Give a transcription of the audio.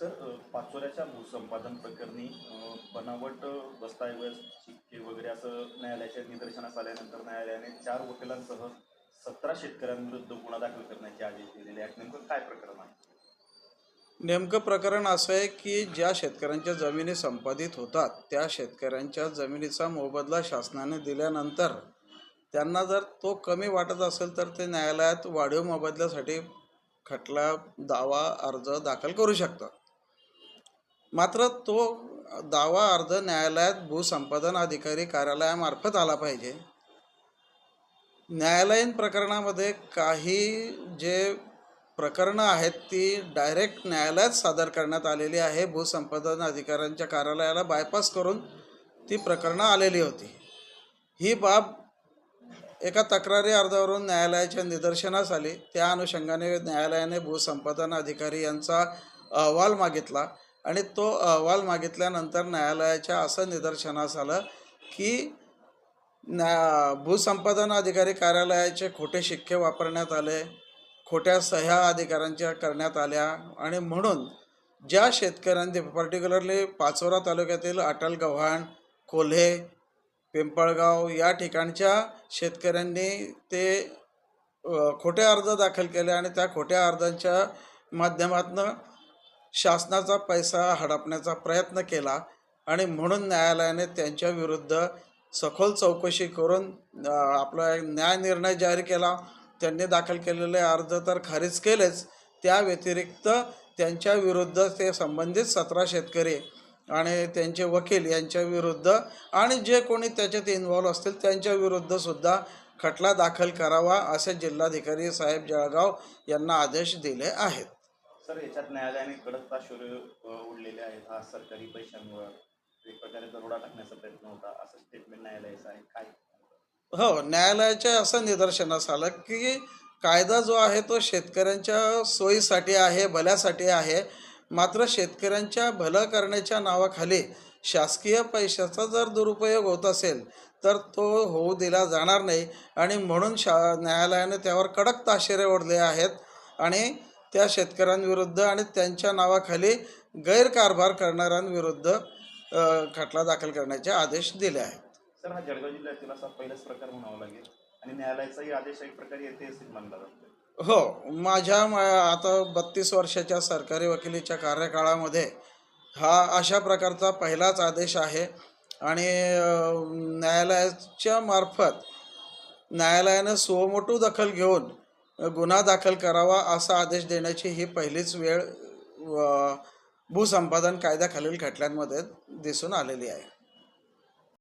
Sir, पाचोऱ्याच्या भूसंपादन प्रकरणी बनावट दस्तऐवज, शिक्के वगैरे असं न्यायालयाच्या निदर्शनास आल्यानंतर न्यायालयाने 4 वकिलांसह 17 शेतकऱ्यांविरुद्ध गुन्हा दाखल करण्याचे आदेश दिलेले आहेत. नेमकं काय प्रकरण आहे? नेमकं प्रकरण असं आहे की ज्या शेतकऱ्यांच्या जमिनी संपादित होतात त्या शेतकऱ्यांच्या जमिनीचा मोबदला शासनाने दिल्यानंतर त्यांना जर तो कमी वाटत असेल तर ते न्यायालयात वाढीव मोबदल्यासाठी खटला, दावा, अर्ज दाखल करू शकतात. मात्र तो दावा अर्ज न्यायालयात भूसंपादन अधिकारी कार्यालयामार्फत आला पाहिजे. न्यायालयीन प्रकरणामध्ये काही जे प्रकरणं आहेत ती डायरेक्ट न्यायालयात सादर करण्यात आलेली आहे. भूसंपादन अधिकाऱ्यांच्या कार्यालयाला बायपास करून ती प्रकरणं आलेली होती. ही बाब एका तक्रारी अर्जावरून न्यायालयाच्या निदर्शनास आली. त्या अनुषंगाने न्यायालयाने भूसंपादन अधिकारी यांचा अहवाल मागितला आणि तो अहवाल मागितल्यानंतर न्यायालयाच्या असं निदर्शनास आलं की भूसंपादन अधिकारी कार्यालयाचे खोटे शिक्के वापरण्यात आले, खोट्या सह्या अधिकाऱ्यांच्या करण्यात आल्या आणि म्हणून ज्या शेतकऱ्यांनी पर्टिक्युलरली पाचोरा तालुक्यातील अटलगव्हाण, कोल्हे, पिंपळगाव या ठिकाणच्या शेतकऱ्यांनी ते खोटे अर्ज दाखल केले आणि त्या खोट्या अर्जांच्या माध्यमातून शासनाचा पैसा हडपण्याचा प्रयत्न केला आणि म्हणून न्यायालयाने त्यांच्या विरुद्ध सखोल चौकशी करून आपला न्याय निर्णय जारी केला. त्यांनी दाखल केलेले अर्ज तर खारिज केलेच, त्या व्यतिरिक्त त्यांच्या विरुद्ध ते संबंधित 17 शेतकरी आणि त्यांचे वकील यांच्या विरुद्ध आणि जे कोणी त्याच्यात इन्व्हॉल्व असतील त्यांच्या विरुद्धसुद्धा खटला दाखल करावा असे जिल्हाधिकारी साहेब जळगाव यांना आदेश दिले आहेत. सर, याच्यात न्यायालयाने कडक ताशेरे उडलेले आहेत. हा सरकारी पैशांवर एक प्रकारे दरोडा टाकण्याचा प्रयत्न होता असं स्टेटमेंट न्यायालयाचं आहे. काय? हो, न्यायालयाच्या असं निदर्शनास आलं की कायदा जो आहे तो शेतकऱ्यांच्या सोयीसाठी आहे, भल्यासाठी आहे. मात्र शेतकऱ्यांच्या भलं करण्याच्या नावाखाली शासकीय पैशाचा जर दुरुपयोग होत असेल तर तो होऊ दिला जाणार नाही आणि म्हणून न्यायालयाने त्यावर कडक ताशेरे ओढले आहेत आणि त्या शेतकऱ्यांविरुद्ध आणि त्यांच्या नावाखाली गैरकारभार करणाऱ्यांविरुद्ध खटला दाखल करण्याचे आदेश दिले आहेत. सर, हा जळगाव जिल्ह्यातील असा पहिलाच प्रकार म्हणावा लागेल आणि न्यायालयाचाही आदेश एक प्रकारे ऐतिहासिक मानला जातो. हो, माझ्या आता 32 वर्षाच्या सरकारी वकिलीच्या कार्यकाळामध्ये हा अशा प्रकारचा पहिलाच आदेश आहे आणि न्यायालयाच्या मार्फत न्यायालयानं सुमोटो दखल घेऊन गुन्हा दाखल करावा असा आदेश देण्याची ही पहिलीच वेळ भूसंपादन कायद्याखालील खटल्यांमध्ये दिसून आलेली आहे.